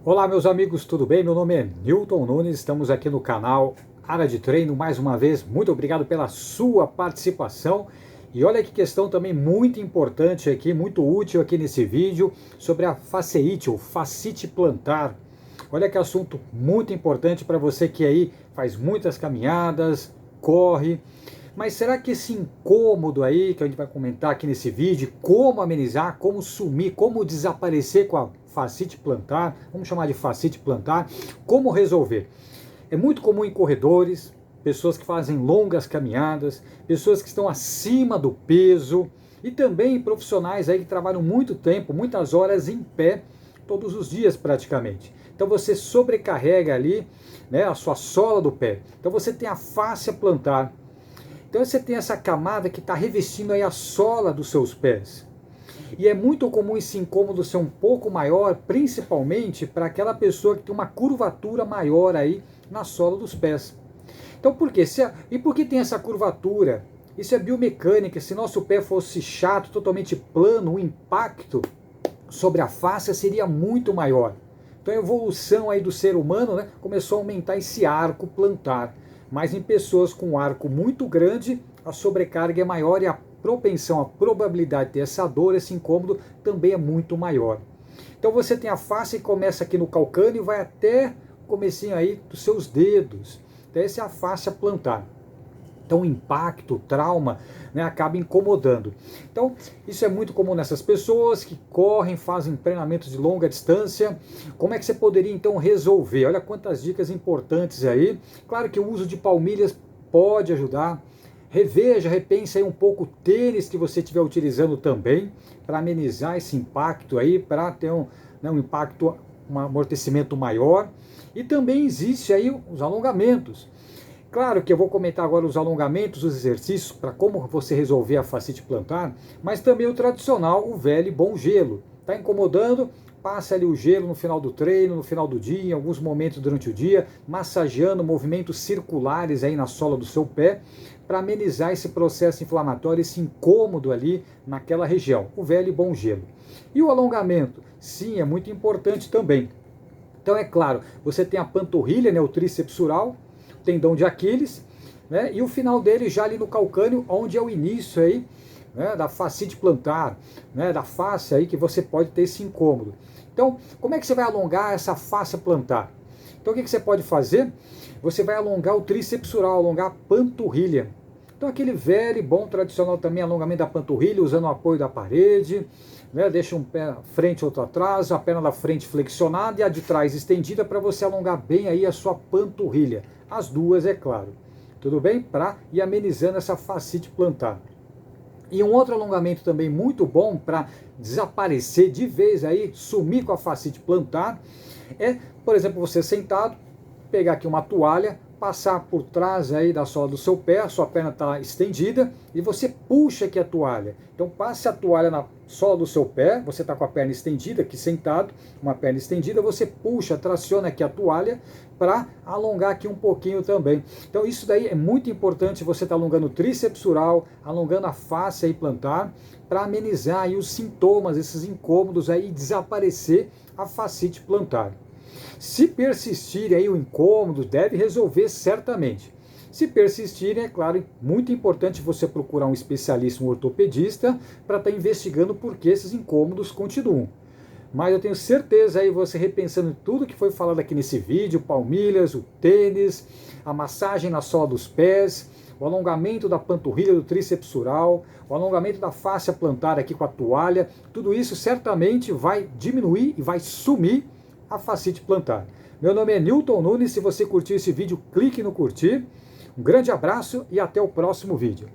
Olá meus amigos, tudo bem? Meu nome é Newton Nunes, estamos aqui no canal Área de Treino, mais uma vez, muito obrigado pela sua participação. E olha que questão também muito importante aqui, muito útil aqui nesse vídeo, sobre a fasciite ou fascite plantar. Olha que assunto muito importante para você que aí faz muitas caminhadas, corre. Mas será que esse incômodo aí, que a gente vai comentar aqui nesse vídeo, como amenizar, como sumir, como desaparecer com a fascite plantar, vamos chamar de fascite plantar, como resolver? É muito comum em corredores, pessoas que fazem longas caminhadas, pessoas que estão acima do peso e também profissionais aí que trabalham muito tempo, muitas horas em pé, todos os dias praticamente. Então você sobrecarrega ali, né, a sua sola do pé. Então você tem a fáscia plantar. Então você tem essa camada que está revestindo aí a sola dos seus pés. E é muito comum esse incômodo ser um pouco maior, principalmente para aquela pessoa que tem uma curvatura maior aí na sola dos pés. Então por quê? E por que tem essa curvatura? Isso é biomecânica. Se nosso pé fosse chato, totalmente plano, o impacto sobre a face seria muito maior. Então a evolução aí do ser humano, né, começou a aumentar esse arco plantar. Mas em pessoas com arco muito grande, a sobrecarga é maior e a propensão, a probabilidade de ter essa dor, esse incômodo, também é muito maior. Então você tem a face que começa aqui no calcâneo e vai até o comecinho aí dos seus dedos. Então essa é a fascia plantar. Então o impacto, o trauma, né, acaba incomodando. Então isso é muito comum nessas pessoas que correm, fazem treinamentos de longa distância. Como é que você poderia então resolver? Olha quantas dicas importantes aí. Claro que o uso de palmilhas pode ajudar. Reveja, repense aí um pouco o tênis que você estiver utilizando também, para amenizar esse impacto aí, para ter um impacto, um amortecimento maior. E também existe aí os alongamentos. Claro que eu vou comentar agora os alongamentos, os exercícios, para como você resolver a fascite plantar, mas também o tradicional, o velho e bom gelo. Está incomodando? Passa ali o gelo no final do treino, no final do dia, em alguns momentos durante o dia, massageando movimentos circulares aí na sola do seu pé, para amenizar esse processo inflamatório, esse incômodo ali naquela região, o velho e bom gelo. E o alongamento? Sim, é muito importante também. Então é claro, você tem a panturrilha, né, o tríceps sural, tendão de Aquiles, né, e o final dele já ali no calcâneo, onde é o início aí, né, da fascite plantar, né, da face aí que você pode ter esse incômodo. Então, como é que você vai alongar essa face plantar? Então, o que você pode fazer? Você vai alongar o tríceps sural, alongar a panturrilha. Então, aquele velho e bom tradicional também, alongamento da panturrilha, usando o apoio da parede, né, deixa um pé à frente, outro atrás, a perna da frente flexionada e a de trás estendida para você alongar bem aí a sua panturrilha. As duas, é claro. Tudo bem? Para ir amenizando essa fascite plantar. E um outro alongamento também muito bom para desaparecer de vez aí, sumir com a fascite plantar, é, por exemplo, você sentado, pegar aqui uma toalha, passar por trás aí da sola do seu pé, a sua perna está estendida e você puxa aqui a toalha. Então passe a toalha na sola do seu pé, você está com a perna estendida aqui sentado, uma perna estendida, você puxa, traciona aqui a toalha para alongar aqui um pouquinho também. Então isso daí é muito importante, você está alongando o tríceps sural, alongando a face aí plantar, para amenizar aí os sintomas, esses incômodos aí e desaparecer a fascite plantar. Se persistir aí o incômodo, deve resolver certamente. Se persistirem, é claro, muito importante você procurar um especialista, um ortopedista, para estar investigando por que esses incômodos continuam. Mas eu tenho certeza aí, você repensando em tudo que foi falado aqui nesse vídeo, palmilhas, o tênis, a massagem na sola dos pés, o alongamento da panturrilha do tríceps sural, o alongamento da fáscia plantar aqui com a toalha, tudo isso certamente vai diminuir e vai sumir a fascite plantar. Meu nome é Newton Nunes, se você curtiu esse vídeo, clique no curtir. Um grande abraço e até o próximo vídeo.